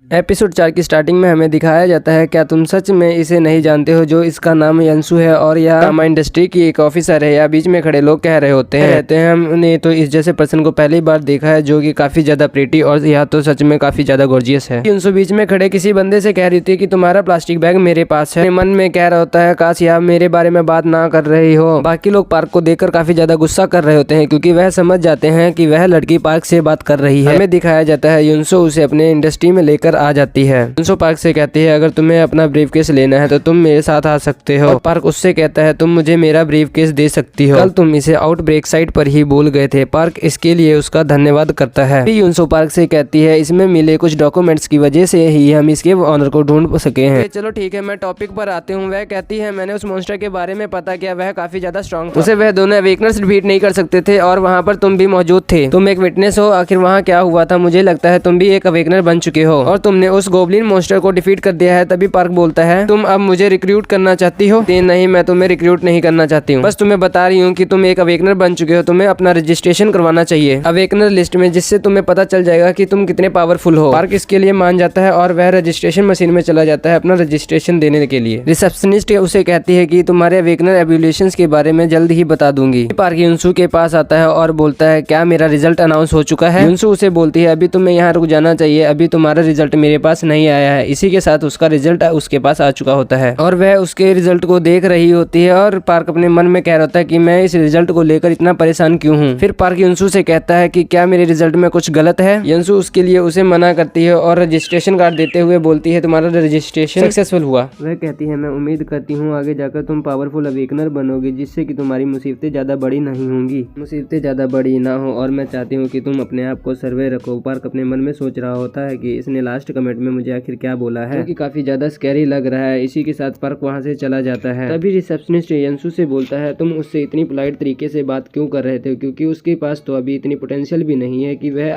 Episode 4 की starting में हमें दिखाया जाता है, क्या तुम सच में इसे नहीं जानते हो जो इसका नाम यंसु है और यह ड्रामा इंडस्ट्री की एक ऑफिसर है। या बीच में खड़े लोग कह रहे होते हैं हमने तो इस जैसे पर्सन को पहली बार देखा है जो कि काफी ज्यादा प्रीटी और यह तो सच में काफी ज्यादा गॉर्जियस है। यंसु बीच में खड़े किसी बंदे से कह रही थी कि तुम्हारा प्लास्टिक बैग मेरे पास है। मन में कह रहा होता है काश यह मेरे बारे में बात ना कर रही हो। बाकी लोग पार्क को देखकर काफी ज्यादा गुस्सा कर रहे होते हैं क्योंकि वह समझ जाते हैं कि वह लड़की पार्क से बात कर रही है। हमें दिखाया जाता है यंसु उसे अपने इंडस्ट्री में लेकर आ जाती है। यंसु पार्क से कहती है अगर तुम्हें अपना ब्रीफकेस लेना है तो तुम मेरे साथ आ सकते हो। और पार्क उससे कहता है तुम मुझे मेरा ब्रीफकेस दे सकती हो, कल तुम इसे आउटब्रेक साइट पर ही भूल गए थे। पार्क इसके लिए उसका धन्यवाद करता है। यंसु पार्क से कहती है इसमें मिले कुछ डॉक्यूमेंट्स की वजह से ही हम इसके ऑनर को ढूंढ सके हैं। चलो ठीक है, मैं टॉपिक पर आती हूँ। वह कहती है मैंने उस मॉन्स्टर के बारे में पता किया, वह काफी ज्यादा स्ट्रॉन्ग था। उसे वह दोनों अवेकनर्स डिफीट नहीं कर सकते थे और वहाँ पर तुम भी मौजूद थे। तुम एक विटनेस हो, आखिर वहाँ क्या हुआ था? मुझे लगता है तुम भी एक अवेकनर बन चुके हो और तुमने उस गोब्लिन मॉन्स्टर को डिफीट कर दिया है। तभी पार्क बोलता है तुम अब मुझे रिक्रूट करना चाहती हो? नहीं, मैं तुम्हें रिक्रूट नहीं करना चाहती हूँ, बस तुम्हें बता रही हूँ कि तुम एक अवेकनर बन चुके हो, तुम्हें अपना रजिस्ट्रेशन करवाना चाहिए अवेकनर लिस्ट में, जिससे तुम्हें पता चल जाएगा कि तुम कितने पावरफुल हो। पार्क इसके लिए मान जाता है और वह रजिस्ट्रेशन मशीन में चला जाता है अपना रजिस्ट्रेशन देने के लिए। रिसेप्शनिस्ट उसे कहती है कि तुम्हारे अवेकनर एबिलिटीज के बारे में जल्द ही बता दूंगी। पार्क यंसु के पास आता है और बोलता है क्या मेरा रिजल्ट अनाउंस हो चुका है? यंसु उसे बोलती है अभी तुम्हें यहाँ रुक जाना चाहिए, अभी तुम्हारा रिजल्ट मेरे पास नहीं आया है। इसी के साथ उसका रिजल्ट उसके पास आ चुका होता है और वह उसके रिजल्ट को देख रही होती है और पार्क अपने मन में कह रहा होता है कि मैं इस रिजल्ट को लेकर इतना परेशान क्यों हूँ। फिर पार्क यंसु से कहता है कि क्या मेरे रिजल्ट में कुछ गलत है? यंसु उसके लिए उसे मना करती है और रजिस्ट्रेशन कार्ड देते हुए बोलती है तुम्हारा रजिस्ट्रेशन सक्सेसफुल हुआ। वह कहती है मैं उम्मीद करती हूँ आगे जाकर तुम पावरफुल अवेकनर बनोगे जिससे कि तुम्हारी मुसीबतें ज्यादा बड़ी नहीं होंगी, मुसीबतें ज्यादा बड़ी ना हो और मैं चाहती हूँ कि तुम अपने आप को सर्वे रखो। पार्क अपने मन में सोच रहा होता है कि इसने लास्ट कमेंट में मुझे आखिर क्या बोला है, क्योंकि काफी ज्यादा स्कैरी लग रहा है। इसी के साथ पार्क वहाँ से चला जाता है। तभी रिसेप्शनिस्ट यंसु से बोलता है तुम उससे इतनी पोलाइट तरीके से बात क्यों कर रहे थे, क्योंकि उसके पास तो अभी इतनी पोटेंशियल भी नहीं है कि वह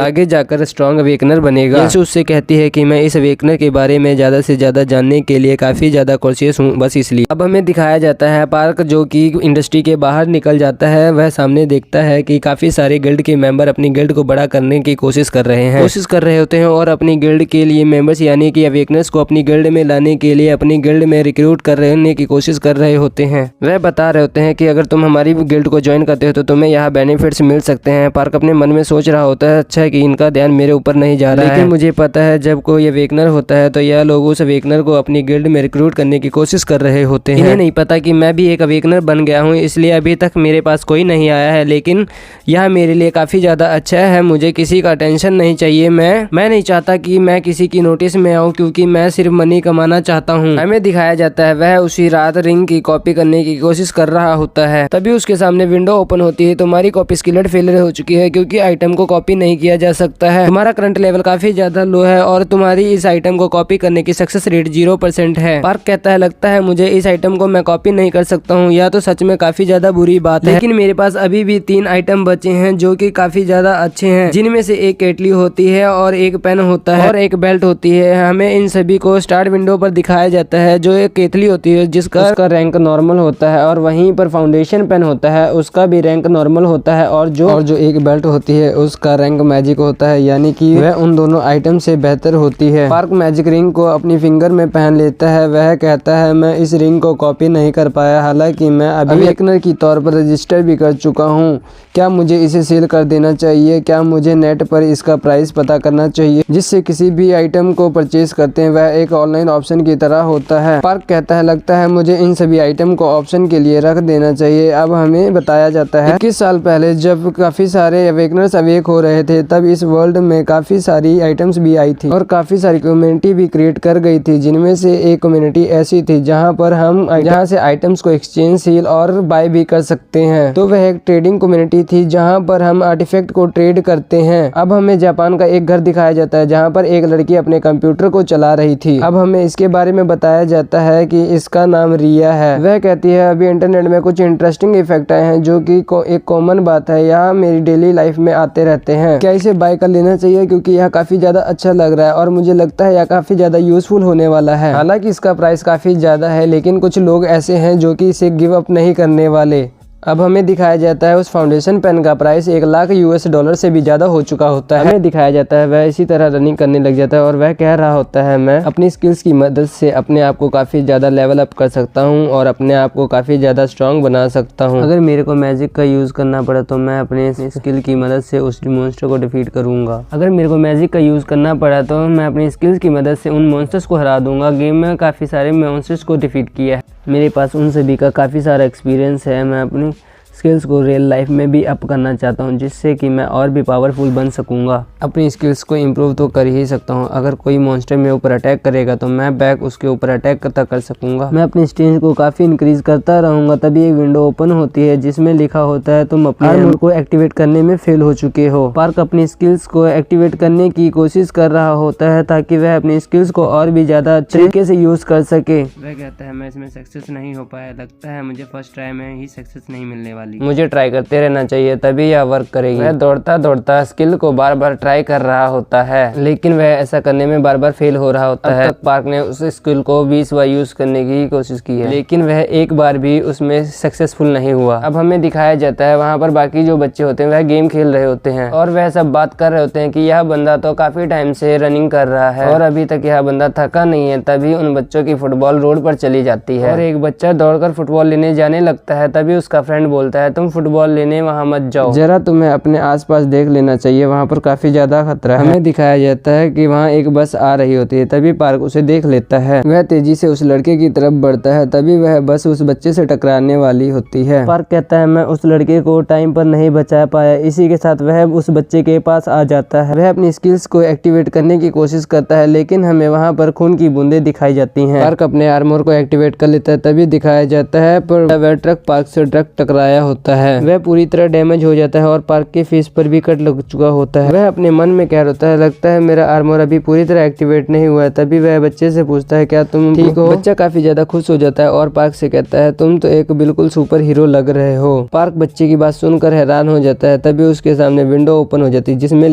आगे जाकर स्ट्रॉन्ग अवेकनर बनेगा। यंसु उससे कहती है कि मैं इस अवेकनर के बारे में ज्यादा से ज्यादा जानने के लिए काफी ज्यादा कॉन्शियस हूँ, बस इसलिए। अब हमें दिखाया जाता है पार्क जो कि इंडस्ट्री के बाहर निकल जाता है। वह सामने देखता है कि काफी सारे गिल्ड के मेंबर अपनी गिल्ड को बड़ा करने की कोशिश कर रहे होते हैं और अपनी गिल्ड के लिए मेंबर्स यानी कि अवेकनर्स को अपनी गिल्ड में लाने के लिए अपनी गिल्ड में रिक्रूट करने की कोशिश कर रहे होते हैं। वह बता रहे होते हैं कि अगर तुम हमारी गिल्ड को ज्वाइन करते हो तो तुम्हें यहाँ बेनिफिट्स मिल सकते हैं। पार्क अपने मन में सोच रहा होता है अच्छा कि इनका ध्यान मेरे ऊपर नहीं जा रहा है, लेकिन मुझे पता है जब कोई अवेकनर होता है तो यह लोग उस अवेकनर को अपनी गिल्ड में रिक्रूट करने की कोशिश कर रहे होते हैं। इन्हें नहीं पता कि मैं भी एक अवेकनर बन गया हूँ, इसलिए अभी तक मेरे पास कोई नहीं आया है, लेकिन यह मेरे लिए काफी ज्यादा अच्छा है। मुझे किसी का टेंशन नहीं चाहिए। मैं नहीं चाहता कि मैं किसी की नोटिस में आऊँ क्योंकि मैं सिर्फ मनी कमाना चाहता हूँ। हमें दिखाया जाता है वह उसी रात रिंग की कॉपी करने की कोशिश कर रहा होता है। तभी उसके सामने विंडो ओपन होती है। तुम्हारी कॉपी स्किलेट फेलियर हो चुकी है क्योंकि आइटम को कॉपी नहीं किया जा सकता है। तुम्हारा करंट लेवल काफी ज्यादा लो है और तुम्हारी इस आइटम को कॉपी करने की सक्सेस रेट 0% है। पार्क कहता है लगता है मुझे इस आइटम को मैं कॉपी नहीं कर सकता हूँ, यह तो सच में काफी ज्यादा बुरी बात है, लेकिन मेरे पास अभी भी 3 आइटम बचे हैं जो कि काफी ज्यादा अच्छे हैं, जिनमें से एक केटली होती है और एक पेन होता है और एक बेल्ट होती है। हमें इन सभी को स्टार्ट विंडो पर दिखाया जाता है। जो एक केतली होती है जिसका रैंक नॉर्मल होता है और वहीं पर फाउंडेशन पेन होता है उसका भी रैंक नॉर्मल होता है और जो एक बेल्ट होती है उसका रैंक मैजिक होता है, यानी कि वह उन दोनों आइटम से बेहतर होती है। पार्क मैजिक रिंग को अपनी फिंगर में पहन लेता है। वह कहता है मैं इस रिंग को कॉपी नहीं कर पाया, हालांकि मैं अभी अवेकनर की तौर पर रजिस्टर भी कर चुका हूँ। क्या मुझे इसे सेल कर देना चाहिए? क्या मुझे नेट पर इसका प्राइस पता करना चाहिए, जिससे किसी भी आइटम को परचेज करते हैं वह एक ऑनलाइन ऑप्शन की तरह होता है। पार्क कहता है लगता है मुझे इन सभी आइटम को ऑप्शन के लिए रख देना चाहिए। अब हमें बताया जाता है 21 साल पहले जब काफी सारे अवेकनर्स अवेक हो रहे थे तब इस वर्ल्ड में काफी सारी आइटम्स भी आई थी और काफी सारी कम्युनिटी भी क्रिएट कर गई थी, जिनमें से एक कम्युनिटी ऐसी थी जहाँ से आइटम्स को एक्सचेंज सेल और बाय भी कर सकते हैं। तो वह एक ट्रेडिंग कम्युनिटी थी जहाँ पर हम आर्टिफैक्ट को ट्रेड करते हैं। अब हमें जापान का एक घर दिखाया जाता है जहाँ पर एक लड़की अपने कंप्यूटर को चला रही थी। अब हमें इसके बारे में बताया जाता है कि इसका नाम रिया है। वह कहती है अभी इंटरनेट में कुछ इंटरेस्टिंग इफेक्ट आए हैं जो कि एक कॉमन बात है, यह मेरी डेली लाइफ में आते रहते हैं। क्या इसे बाय कर लेना चाहिए क्योंकि यह काफी ज्यादा अच्छा लग रहा है और मुझे लगता है यह काफी ज्यादा यूजफुल होने वाला है। हालांकि इसका प्राइस काफी ज्यादा है, लेकिन कुछ लोग ऐसे हैं जो कि इसे गिव अप नहीं करने वाले। अब हमें दिखाया जाता है उस फाउंडेशन पेन का प्राइस 1 लाख US$ से भी ज़्यादा हो चुका होता है। हमें दिखाया जाता है वह इसी तरह रनिंग करने लग जाता है और वह कह रहा होता है मैं अपनी स्किल्स की मदद से अपने आप को काफ़ी ज़्यादा लेवल अप कर सकता हूँ और अपने आप को काफ़ी ज़्यादा स्ट्रॉन्ग बना सकता हूँ। अगर मेरे को मैजिक का यूज़ करना पड़ा तो मैं अपने स्किल की मदद से उस मॉन्स्टर को डिफीट करूँगा। अगर मेरे को मैजिक का यूज़ करना पड़ा तो मैं अपनी स्किल्स की मदद से उन मॉन्स्टर्स को हरा दूंगा। गेम में काफ़ी सारे मॉन्स्टर्स को डिफीट किया है, मेरे पास उन सभी का काफ़ी सारा एक्सपीरियंस है। मैं अपनी स्किल्स को रियल लाइफ में भी अप करना चाहता हूं, जिससे कि मैं और भी पावरफुल बन सकूंगा। अपनी स्किल्स को इम्प्रूव तो कर ही सकता हूं। अगर कोई मॉन्स्टर मेरे ऊपर अटैक करेगा तो मैं बैक उसके ऊपर अटैक कर सकूंगा। मैं अपनी स्टेज को काफ़ी इंक्रीज करता रहूंगा। तभी एक विंडो ओपन होती है जिसमें लिखा होता है तुम अपने आर्मर को एक्टिवेट करने में फेल हो चुके हो। पार्क अपनी स्किल्स को एक्टिवेट करने की कोशिश कर रहा होता है ताकि वह अपनी स्किल्स को और भी ज़्यादा अच्छे तरीके से यूज़ कर सके। वह कहता है मैं इसमें सक्सेस नहीं हो पाया, लगता है मुझे फर्स्ट ट्राई में ही सक्सेस नहीं मिलने वाली, मुझे ट्राई करते रहना चाहिए तभी यह वर्क करेगी। वह दौड़ता दौड़ता स्किल को बार बार ट्राई कर रहा होता है, लेकिन वह ऐसा करने में बार बार फेल हो रहा होता है। पार्क ने उस स्किल को 20 बार यूज करने की कोशिश की है, लेकिन वह एक बार भी उसमें सक्सेसफुल नहीं हुआ। अब हमें दिखाया जाता है वहाँ पर बाकी जो बच्चे होते हैं वह गेम खेल रहे होते हैं और वह सब बात कर रहे होते हैं कि यह बंदा तो काफी टाइम से रनिंग कर रहा है और अभी तक यह बंदा थका नहीं है। तभी उन बच्चों की फुटबॉल रोड पर चली जाती है और एक बच्चा दौड़कर फुटबॉल लेने जाने लगता है। तभी उसका फ्रेंड बोलता है तुम फुटबॉल लेने वहाँ मत जाओ, जरा तुम्हें अपने आसपास देख लेना चाहिए, वहाँ पर काफी ज्यादा खतरा है। हमें दिखाया जाता है कि वहाँ एक बस आ रही होती है। तभी पार्क उसे देख लेता है, वह तेजी से उस लड़के की तरफ बढ़ता है। तभी वह बस उस बच्चे से टकराने वाली होती है। पार्क कहता है मैं उस लड़के को टाइम पर नहीं बचा पाया। इसी के साथ वह उस बच्चे के पास आ जाता है। वह अपनी स्किल्स को एक्टिवेट करने की कोशिश करता है, लेकिन हमें वहाँ पर खून की बूंदें दिखाई जाती हैं। पार्क अपने आर्मर को एक्टिवेट कर लेता है। तभी दिखाया जाता है पर वह ट्रक पार्क से टकराया होता है। वह पूरी तरह डैमेज हो जाता है और पार्क के फेस पर भी कट लग चुका होता है। वह अपने मन में कह रहा होता है लगता है मेरा आर्मर अभी पूरी तरह एक्टिवेट नहीं हुआ है। तभी वह बच्चे से पूछता है क्या तुम ठीक हो? बच्चा काफी ज्यादा खुश हो जाता है और पार्क से कहता है तुम तो एक बिल्कुल सुपर हीरो लग रहे हो। पार्क बच्चे की बात सुनकर हैरान हो जाता है। तभी उसके सामने विंडो ओपन हो जाती है जिसमें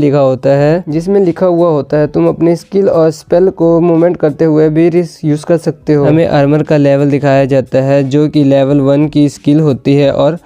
लिखा हुआ होता है तुम अपनी स्किल और स्पेल को मूवमेंट करते हुए भी यूज कर सकते हो। हमें आर्मर का लेवल दिखाया जाता है जो कि लेवल 1 की स्किल होती है और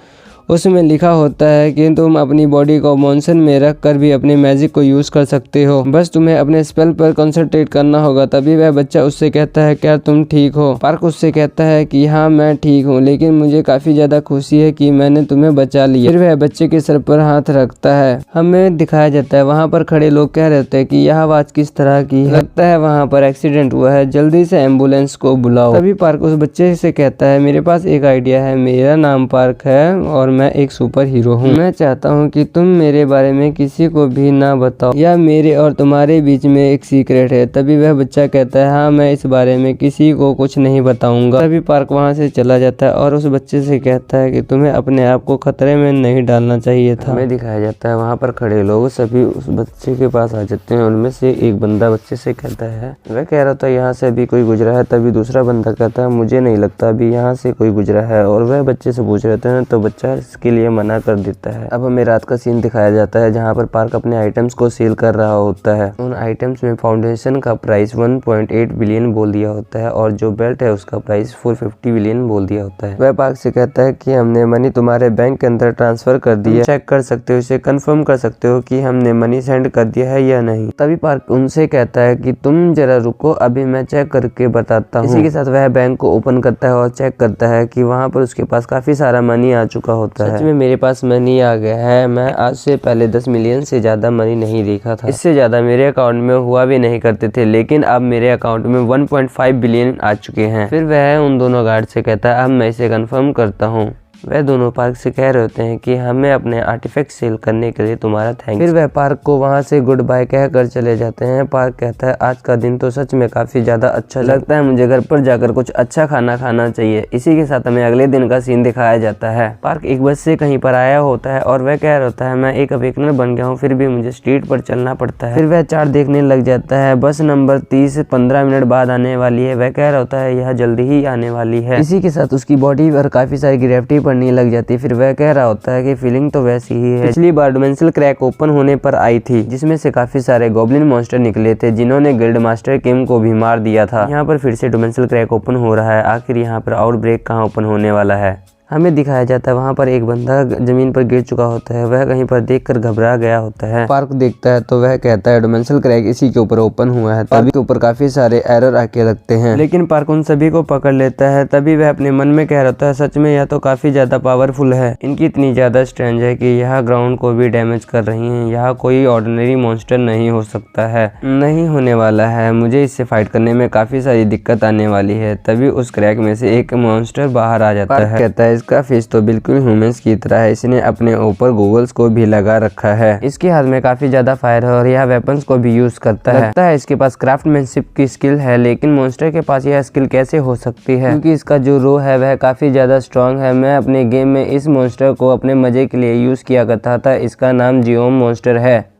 उसमें लिखा होता है कि तुम अपनी बॉडी को मोशन में रख कर भी अपने मैजिक को यूज कर सकते हो, बस तुम्हें अपने स्पेल पर कंसंट्रेट करना होगा। तभी वह बच्चा उससे कहता है क्या तुम ठीक हो? पार्क उससे कहता है कि हाँ मैं ठीक हूँ, लेकिन मुझे काफी ज्यादा खुशी है कि मैंने तुम्हें बचा लिया। फिर वह बच्चे के सर पर हाथ रखता है। हमें दिखाया जाता है वहाँ पर खड़े लोग कह रहे होते हैं कि यह आवाज किस तरह की है, लगता है वहाँ पर एक्सीडेंट हुआ है, जल्दी से एम्बुलेंस को बुलाओ। तभी पार्क उस बच्चे से कहता है मेरे पास एक आइडिया है, मेरा नाम पार्क है और मैं एक सुपर हीरो हूँ। मैं चाहता हूँ कि तुम मेरे बारे में किसी को भी ना बताओ, या मेरे और तुम्हारे बीच में एक सीक्रेट है। तभी वह बच्चा कहता है हाँ मैं इस बारे में किसी को कुछ नहीं बताऊंगा। तभी पार्क वहाँ से चला जाता है और उस बच्चे से कहता है कि तुम्हें अपने आप को खतरे में नहीं डालना चाहिए था। हमें दिखाया जाता है वहाँ पर खड़े लोग सभी उस बच्चे के पास आ जाते हैं। उनमें से एक बंदा बच्चे से कहता है, वह कह रहा था यहाँ से अभी कोई गुजरा है। तभी दूसरा बंदा कहता है मुझे नहीं लगता अभी यहाँ से कोई गुजरा है, और वह बच्चे से पूछ रहे थे तो बच्चा इसके लिए मना कर देता है। अब हमें रात का सीन दिखाया जाता है जहाँ पर पार्क अपने आइटम्स को सेल कर रहा होता है। उन आइटम्स में फाउंडेशन का प्राइस 1.8 बिलियन बोल दिया होता है और जो बेल्ट है उसका प्राइस 450 बिलियन बोल दिया होता है। वह पार्क से कहता है कि हमने मनी तुम्हारे बैंक के अंदर ट्रांसफर कर दिया, चेक कर सकते हो, इसे कंफर्म कर सकते हो कि हमने मनी सेंड कर दिया है या नहीं। तभी पार्क उनसे कहता है कि तुम जरा रुको, अभी मैं चेक करके बताता हूँ। इसी के साथ वह बैंक को ओपन करता है और चेक करता है कि वहाँ पर उसके पास काफी सारा मनी आ चुका होता है। सच में मेरे पास मनी आ गया है। मैं आज से पहले 10 मिलियन से ज्यादा मनी नहीं देखा था, इससे ज्यादा मेरे अकाउंट में हुआ भी नहीं करते थे, लेकिन अब मेरे अकाउंट में 1.5 बिलियन आ चुके हैं। फिर वह उन दोनों गार्ड से कहता है अब मैं इसे कंफर्म करता हूँ। वह दोनों पार्क से कह रहे होते हैं कि हमें अपने आर्टिफैक्ट सेल करने के लिए तुम्हारा थैंक्स। फिर वह पार्क को वहां से गुड बाय कहकर चले जाते हैं। पार्क कहता है आज का दिन तो सच में काफी ज्यादा अच्छा लगता है, मुझे घर पर जाकर कुछ अच्छा खाना खाना चाहिए। इसी के साथ हमें अगले दिन का सीन दिखाया जाता है। पार्क एक बस से कहीं पर आया होता है और वह कह रहा होता है मैं एक अवेकनर बन गया हूँ, फिर भी मुझे स्ट्रीट पर चलना पड़ता है। फिर वह चार्ट देखने लग जाता है। बस नंबर 30 15 मिनट बाद आने वाली है। वह कह रहा होता है यह जल्दी ही आने वाली है। इसी के साथ उसकी बॉडी पर काफी सारी ग्रेविटी पड़ने लग जाती है। फिर वह कह रहा होता है कि फीलिंग तो वैसी ही है, पिछली बार डिमेंशियल क्रैक ओपन होने पर आई थी जिसमें से काफी सारे गॉब्लिन मॉन्स्टर निकले थे जिन्होंने गिल्ड मास्टर किम को भी मार दिया था। यहाँ पर फिर से डिमेंशियल क्रैक ओपन हो रहा है। आखिर यहाँ पर आउटब्रेक कहाँ ओपन होने वाला है? हमें दिखाया जाता है वहाँ पर एक बंदा जमीन पर गिर चुका होता है। वह कहीं पर देखकर घबरा गया होता है। पार्क देखता है तो वह कहता है डायमेंशनल क्रैक इसी के ऊपर ओपन हुआ है। तभी के ऊपर काफी सारे एरर आके लगते हैं, लेकिन पार्क उन सभी को पकड़ लेता है। तभी वह अपने मन में कह रहा होता है सच में यह तो काफी ज्यादा पावरफुल है। इनकी इतनी ज्यादा स्ट्रेंथ है कि यह ग्राउंड को भी डैमेज कर रही है। यह कोई ऑर्डिनरी मॉन्स्टर नहीं हो सकता है, नहीं होने वाला है। मुझे इससे फाइट करने में काफी सारी दिक्कत आने वाली है। तभी उस क्रैक में से एक मॉन्स्टर बाहर आ जाता है। कहता है इसका फेस तो बिल्कुल ह्यूमंस की तरह है। इसने अपने ऊपर गूगल्स को भी लगा रखा है। इसके हाथ में काफी ज्यादा फायर है और यह वेपन्स को भी यूज करता है। लगता है इसके पास क्राफ्टमैनशिप की स्किल है, लेकिन मॉन्स्टर के पास यह स्किल कैसे हो सकती है, क्योंकि इसका जो रो है वह काफी ज्यादा स्ट्रॉन्ग है। मैं अपने गेम में इस मॉन्स्टर को अपने मजे के लिए यूज किया करता था। इसका नाम जियोम मॉन्स्टर है।